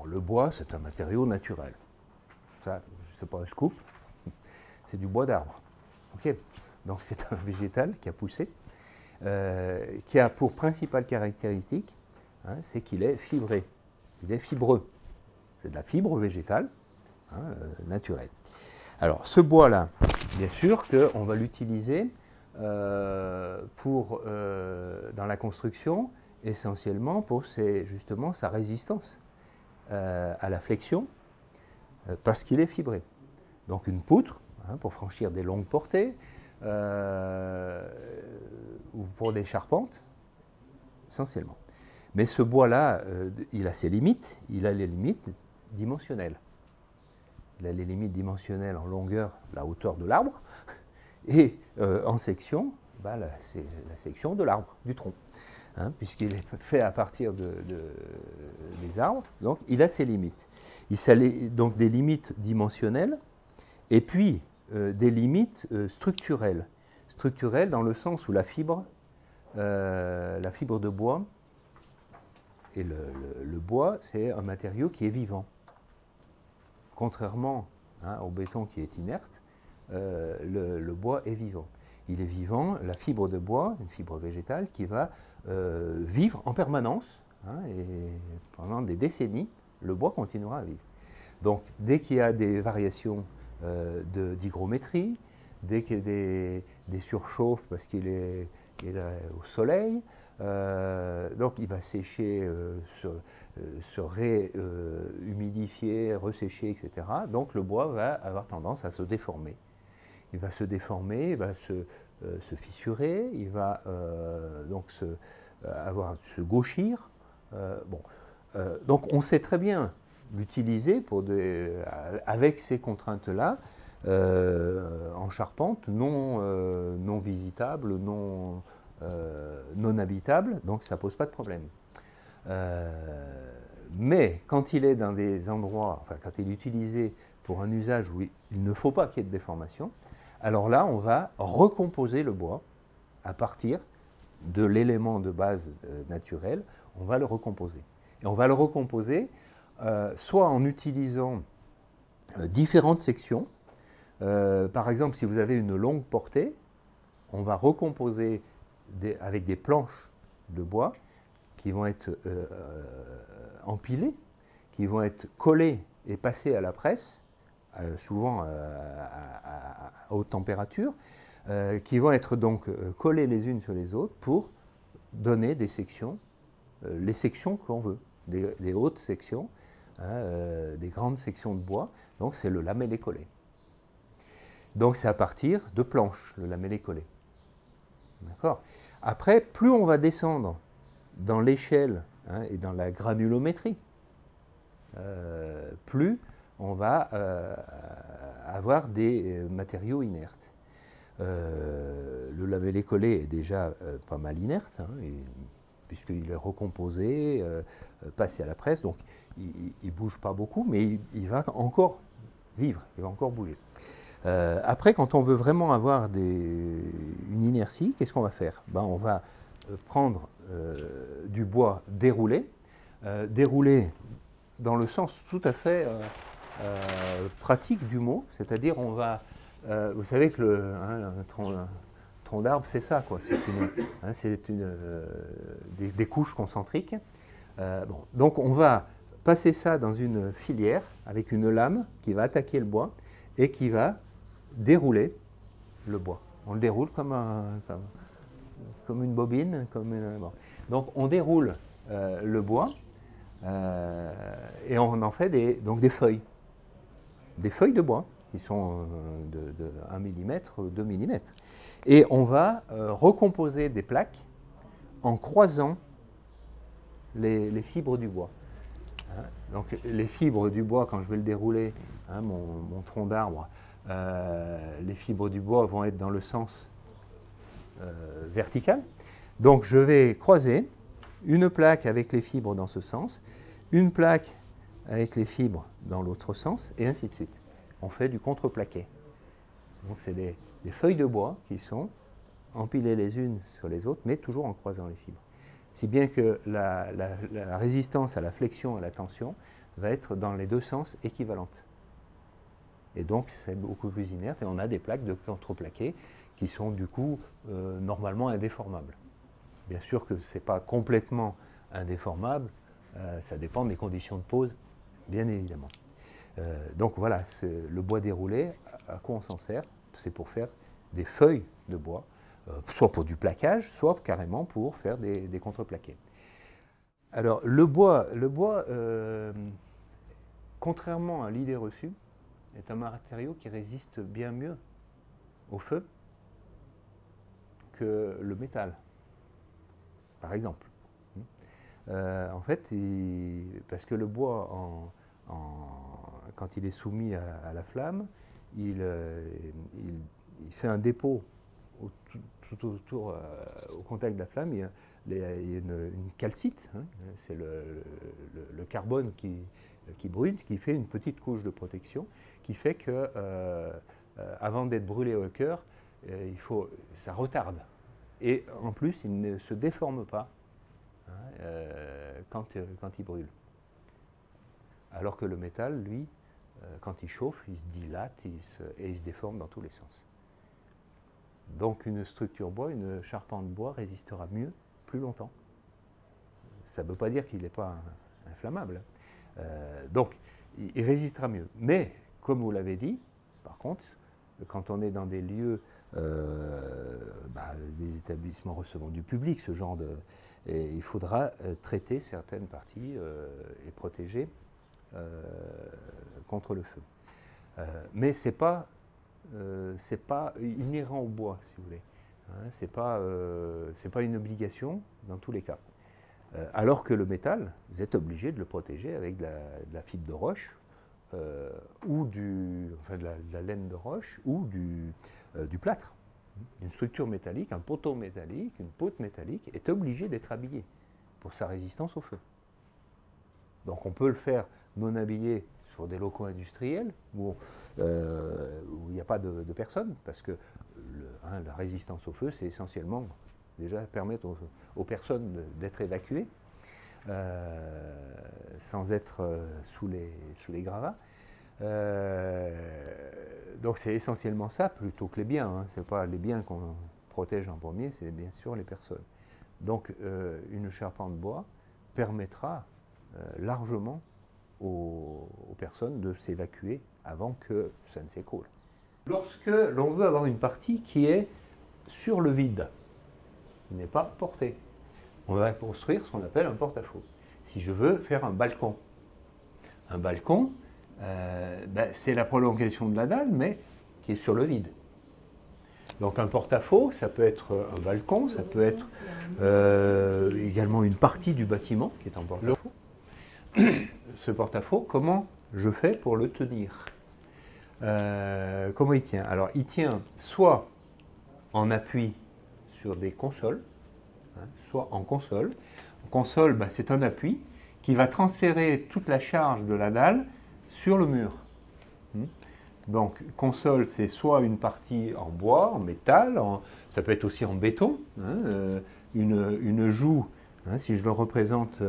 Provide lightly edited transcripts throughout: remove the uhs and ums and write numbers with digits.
Bon, le bois, c'est un matériau naturel. Ça, c'est pas un scoop, c'est du bois d'arbre. Ok. Donc c'est un végétal qui a poussé, qui a pour principale caractéristique, hein, c'est qu'il est fibré. Il est fibreux. C'est de la fibre végétale, hein, naturelle. Alors ce bois-là, bien sûr qu'on va l'utiliser dans la construction, essentiellement pour justement sa résistance à la flexion, parce qu'il est fibré. Donc une poutre, hein, pour franchir des longues portées, ou pour des charpentes, essentiellement. Mais ce bois-là, il a ses limites, il a les limites dimensionnelles. Il a les limites dimensionnelles en longueur, la hauteur de l'arbre, et en section, c'est la section de l'arbre, du tronc, hein, puisqu'il est fait à partir des arbres, donc il a ses limites. Il a donc des limites dimensionnelles, et puis des limites structurelles. Structurelles dans le sens où la fibre de bois, et le bois, c'est un matériau qui est vivant. Contrairement, hein, au béton qui est inerte, le bois est vivant. Il est vivant, la fibre de bois, une fibre végétale, qui va vivre en permanence, hein, et pendant des décennies, le bois continuera à vivre. Donc, dès qu'il y a des variations d'hygrométrie, dès qu'il y a des surchauffes parce qu'il est au soleil, donc il va sécher, se réhumidifier, ressécher, etc. Donc le bois va avoir tendance à se déformer. Il va se déformer, il va se fissurer, il va donc se gauchir. Donc on sait très bien l'utiliser avec ces contraintes-là, en charpente non visitable, non habitable, donc ça ne pose pas de problème. Mais quand il est dans des endroits, enfin quand il est utilisé pour un usage où il ne faut pas qu'il y ait de déformation, alors là on va recomposer le bois à partir de l'élément de base naturel, on va le recomposer. Et on va le recomposer soit en utilisant différentes sections. Par exemple, si vous avez une longue portée, on va recomposer avec des planches de bois qui vont être empilées, qui vont être collées et passées à la presse, souvent à haute température, qui vont être donc collées les unes sur les autres pour donner des sections, les sections qu'on veut, des hautes sections, hein, des grandes sections de bois. Donc c'est le lamellé-collé. Donc c'est à partir de planches, le lamellé-collé. D'accord. Après, plus on va descendre dans l'échelle, hein, et dans la granulométrie, plus on va avoir des matériaux inertes. Le lamellé-collé est déjà pas mal inerte, hein, puisqu'il est recomposé, passé à la presse, donc il ne bouge pas beaucoup, mais il va encore vivre, il va encore bouger. Après, quand on veut vraiment avoir une inertie, qu'est-ce qu'on va faire? On va prendre du bois déroulé, déroulé dans le sens tout à fait pratique du mot, c'est-à-dire on va, vous savez que un tronc d'arbre, c'est ça, quoi. C'est des couches concentriques. Donc on va passer ça dans une filière avec une lame qui va attaquer le bois et qui va dérouler le bois. On le déroule comme une bobine. Bon. Donc on déroule le bois et on en fait donc des feuilles. Des feuilles de bois qui sont de 1 mm, 2 mm. Et on va recomposer des plaques en croisant les fibres du bois. Hein, donc les fibres du bois, quand je vais le dérouler, hein, mon tronc d'arbre, les fibres du bois vont être dans le sens vertical. Donc je vais croiser une plaque avec les fibres dans ce sens, une plaque avec les fibres dans l'autre sens, et ainsi de suite. On fait du contreplaqué. Donc c'est des feuilles de bois qui sont empilées les unes sur les autres, mais toujours en croisant les fibres. Si bien que la résistance à la flexion et à la tension va être dans les deux sens équivalente. Et donc c'est beaucoup plus inerte et on a des plaques de contreplaqué qui sont du coup normalement indéformables. Bien sûr que ce n'est pas complètement indéformable, ça dépend des conditions de pose, bien évidemment. Donc voilà, le bois déroulé, à quoi on s'en sert? C'est pour faire des feuilles de bois, soit pour du plaquage, soit carrément pour faire des contreplaqués. Alors le bois contrairement à l'idée reçue, est un matériau qui résiste bien mieux au feu que le métal, par exemple. En fait, parce que le bois, quand il est soumis à la flamme, il fait un dépôt tout autour, au contact de la flamme. Il y a une calcite, hein, c'est le carbone qui brûle, qui fait une petite couche de protection, qui fait que, avant d'être brûlé au cœur, ça retarde. Et en plus, il ne se déforme pas, hein, quand il brûle. Alors que le métal, lui, quand il chauffe, il se dilate et il se déforme dans tous les sens. Donc une structure bois, une charpente bois résistera mieux, plus longtemps. Ça ne veut pas dire qu'il n'est pas inflammable. Donc il résistera mieux. Mais, comme vous l'avez dit, par contre, quand on est dans des lieux, des établissements recevant du public, ce genre il faudra traiter certaines parties et protéger contre le feu. Mais ce n'est pas inhérent au bois, si vous voulez. Hein, c'est pas une obligation dans tous les cas. Alors que le métal, vous êtes obligé de le protéger avec de la fibre de roche, ou de la laine de roche, ou du plâtre. Une structure métallique, un poteau métallique, une poutre métallique est obligée d'être habillée pour sa résistance au feu. Donc on peut le faire non habillé sur des locaux industriels où il n'y a pas de personnes, parce que la résistance au feu, c'est essentiellement déjà permettre aux personnes d'être évacuées sans être sous les gravats. Donc c'est essentiellement ça plutôt que les biens. Hein. Ce n'est pas les biens qu'on protège en premier, c'est bien sûr les personnes. Donc une charpente bois permettra largement aux personnes de s'évacuer avant que ça ne s'écroule. Lorsque l'on veut avoir une partie qui est sur le vide, qui n'est pas portée, on va construire ce qu'on appelle un porte-à-faux. Si je veux faire un balcon, c'est la prolongation de la dalle, mais qui est sur le vide. Donc un porte-à-faux, ça peut être un balcon, ça peut être également une partie du bâtiment qui est en porte-à-faux. Ce porte-à-faux, comment je fais pour le tenir? Comment il tient? Alors il tient soit en appui sur des consoles, hein, soit en console. Console, c'est un appui qui va transférer toute la charge de la dalle sur le mur. Donc console, c'est soit une partie en bois, en métal, ça peut être aussi en béton, hein, une joue, hein, si je le représente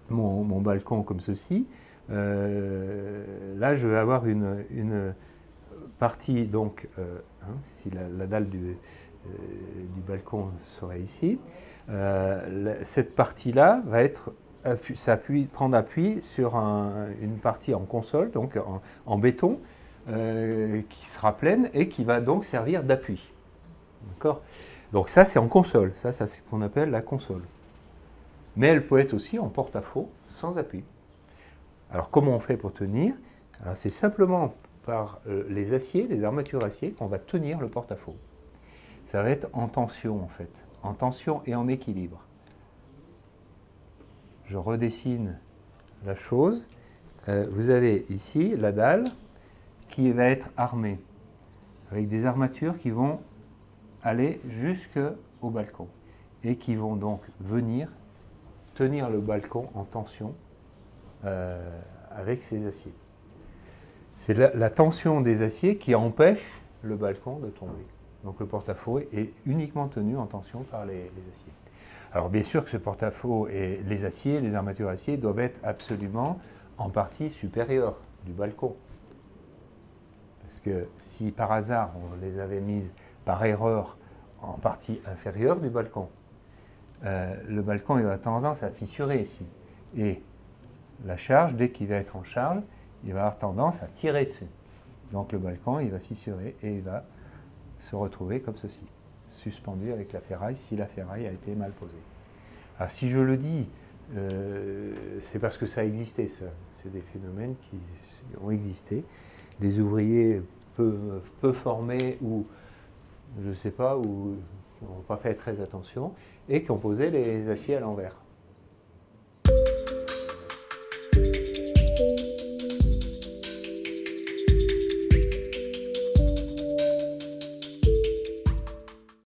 mon balcon comme ceci, là je vais avoir une partie, donc, si la dalle du balcon serait ici, cette partie-là va être prendre appui sur une partie en console, donc en béton, qui sera pleine et qui va donc servir d'appui. D'accord? Donc ça c'est en console, ça c'est ce qu'on appelle la console. Mais elle peut être aussi en porte-à-faux, sans appui. Alors comment on fait pour tenir? Alors c'est simplement par les aciers, les armatures acier, qu'on va tenir le porte-à-faux. Ça va être en tension en fait, en tension et en équilibre. Je redessine la chose. Vous avez ici la dalle qui va être armée avec des armatures qui vont aller jusqu'au balcon et qui vont donc venir tenir le balcon en tension avec ces aciers. C'est la tension des aciers qui empêche le balcon de tomber. Donc le porte-à-faux est uniquement tenu en tension par les aciers. Alors bien sûr que ce porte-à-faux et les aciers, les armatures acier doivent être absolument en partie supérieure du balcon. Parce que si par hasard on les avait mises par erreur en partie inférieure du balcon, le balcon il va avoir tendance à fissurer ici. Et la charge, dès qu'il va être en charge, il va avoir tendance à tirer dessus. Donc le balcon il va fissurer et il va se retrouver comme ceci, suspendu avec la ferraille si la ferraille a été mal posée. Alors si je le dis, c'est parce que ça a existé, ça. C'est des phénomènes qui ont existé. Des ouvriers peu formés ou, je ne sais pas, ou qui n'ont pas fait très attention et qui ont posé les aciers à l'envers.